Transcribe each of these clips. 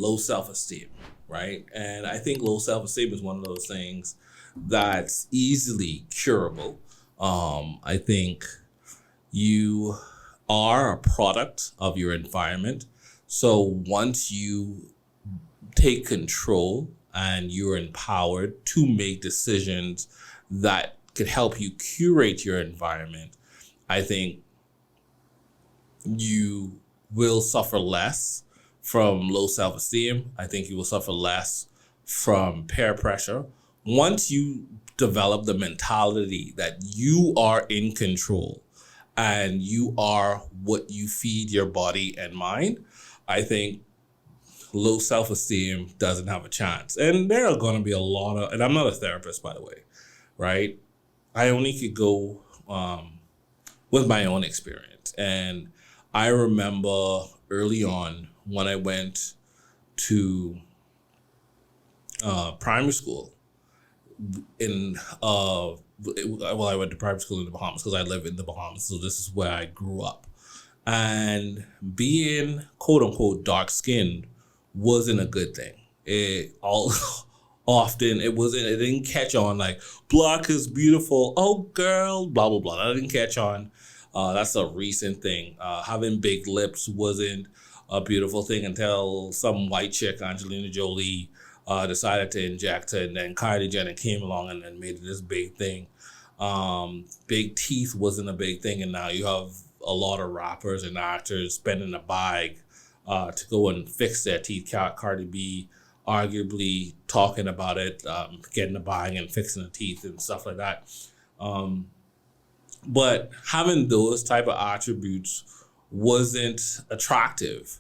low self-esteem, right? And I think low self-esteem is one of those things that's easily curable. I think you are a product of your environment. So once you take control and you're empowered to make decisions that could help you curate your environment, I think you will suffer less from low self-esteem. I think you will suffer less from peer pressure. Once you develop the mentality that you are in control and you are what you feed your body and mind, I think low self-esteem doesn't have a chance. And there are going to be a lot of, and I'm not a therapist, by the way, right? I only could go with my own experience. And I remember early on when I went to primary school I went to private school in the Bahamas because I live in the Bahamas. So this is where I grew up. And being quote unquote dark skinned wasn't a good thing. It didn't catch on like black is beautiful. Oh girl, blah, blah, blah. That didn't catch on. That's a recent thing. Having big lips wasn't a beautiful thing until some white chick, Angelina Jolie, decided to inject her, and then Kylie Jenner came along and then made it this big thing. Big teeth wasn't a big thing, and now you have a lot of rappers and actors spending a bag to go and fix their teeth. Cardi B arguably talking about it, getting a bag and fixing the teeth and stuff like that. But having those type of attributes wasn't attractive.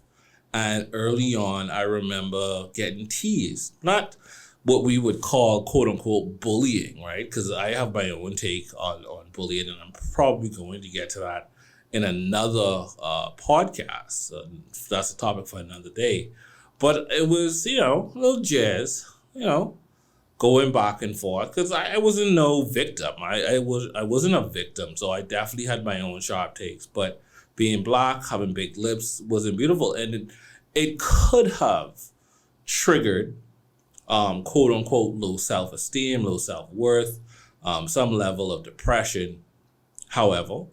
And early on, I remember getting teased. Not what we would call, quote unquote, bullying, right? Because I have my own take on bullying, and I'm probably going to get to that in another podcast. That's a topic for another day. But it was, a little jazz, going back and forth, because I wasn't no victim. I wasn't a victim, so I definitely had my own sharp takes. But being black, having big lips wasn't beautiful, and it could have triggered quote unquote low self-esteem, low self-worth, some level of depression. However,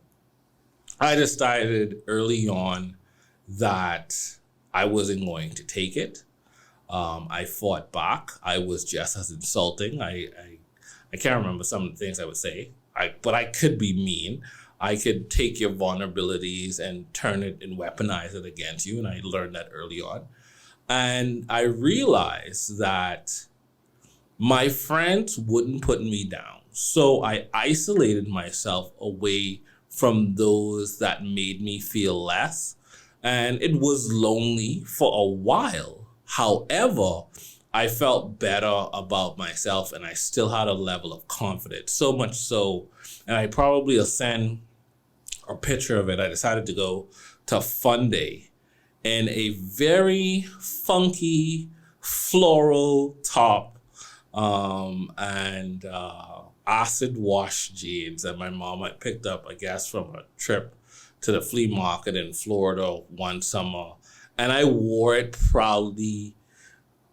I decided early on that I wasn't going to take it. I fought back. I was just as insulting. I can't remember some of the things I would say, but I could be mean. I could take your vulnerabilities and turn it and weaponize it against you. And I learned that early on. And I realized that my friends wouldn't put me down. So I isolated myself away from those that made me feel less. And it was lonely for a while. However, I felt better about myself and I still had a level of confidence. So much so, and I probably will send a picture of it. I decided to go to Fun Day in a very funky floral top and acid wash jeans that my mom had picked up, I guess, from a trip to the flea market in Florida one summer. And I wore it proudly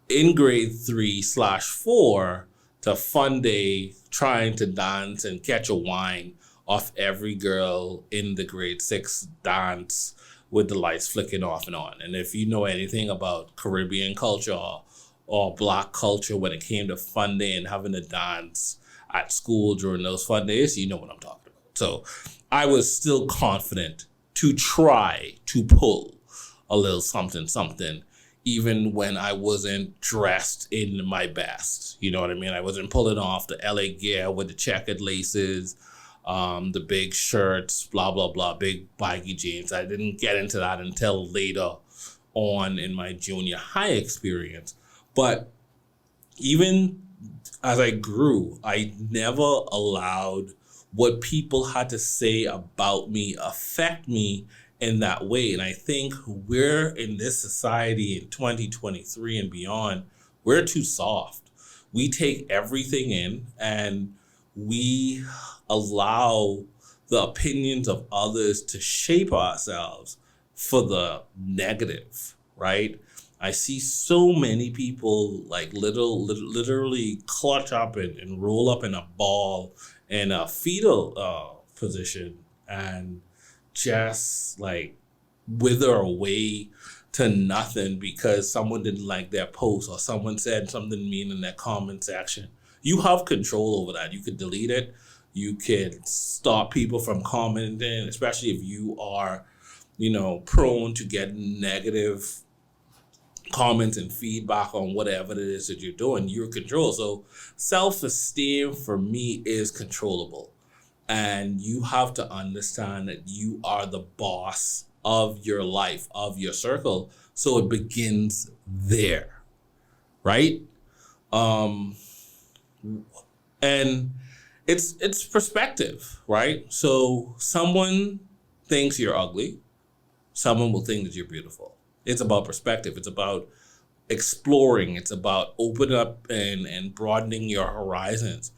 in grade 3/4 to Fun Day, trying to dance and catch a wine off every girl in the grade 6 dance with the lights flicking off and on. And if you know anything about Caribbean culture or Black culture when it came to Fun Day and having to dance at school during those fun days, you know what I'm talking about. So I was still confident to try to pull a little something, even when I wasn't dressed in my best. You know what I mean? I wasn't pulling off the LA gear with the checkered laces, the big shirts, blah, blah, blah, big baggy jeans. I didn't get into that until later on in my junior high experience. But even as I grew, I never allowed what people had to say about me affect me in that way. And I think we're in this society in 2023 and beyond, we're too soft. We take everything in and we allow the opinions of others to shape ourselves for the negative, right? I see so many people like literally clutch up and roll up in a ball in a fetal position and just like wither away to nothing because someone didn't like their post or someone said something mean in their comment section. You have control over that. You could delete it. You could stop people from commenting, especially if you are, prone to get negative comments and feedback on whatever it is that you're doing. You're in control. So self-esteem for me is controllable. And you have to understand that you are the boss of your life, of your circle. So it begins there, right? And it's perspective, right? So someone thinks you're ugly, someone will think that you're beautiful. It's about perspective. It's about exploring. It's about opening up and broadening your horizons.